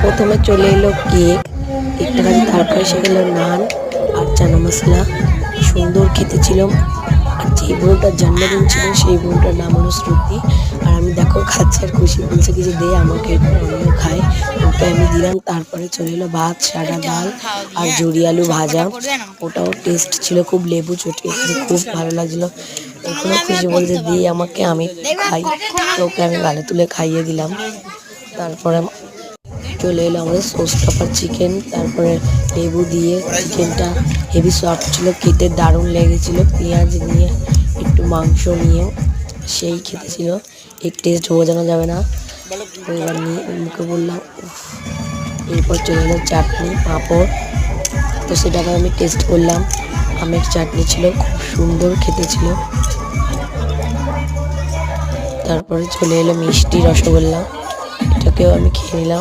প্রথমে চলে এলো কেকটা খাচ্ছি, তারপরে এসে গেল নান আর চানা মশলা। সুন্দর খেতে ছিল। আর যে বোনটার জন্মদিন ছিল সেই বোনটার নাম হলো শ্রুতি। আর আমি দেখো খাচ্ছি আর খুশি, বলছে কিছু দে আমাকে, এরপর আমিও খাই। ওকে আমি দিলাম। তারপরে চলে এলো ভাত, সাদা ডাল আর ঝুরি আলু ভাজা। ওটাও টেস্ট ছিল, খুব লেবু চটিয়ে খুব ভালো লাগছিলো। এখনো খুশি বলছে দিয়ে আমাকে, আমি খাই। তো ওকে আমি গালে তুলে খাইয়ে দিলাম। তারপরে চলে এলো আমাদের সস পেপার চিকেন। তারপরে লেবু দিয়ে চিকেনটা হেভি সফট ছিল, খেতে দারুণ লেগেছিল। পেঁয়াজ নিয়ে একটু মাংস নিয়ে সেই খেতে ছিল, এর টেস্ট বোঝানো যাবে না। তো এবার নিয়ে মুখে বললাম উফ। এরপর চলে এলো চাটনি পাঁপড়। তো সেটাকে আমি টেস্ট করলাম। আমের চাটনি ছিল, খুব সুন্দর খেতে ছিল। তারপরে চলে এলো মিষ্টি রসগোল্লা, এটাকেও আমি খেয়ে নিলাম।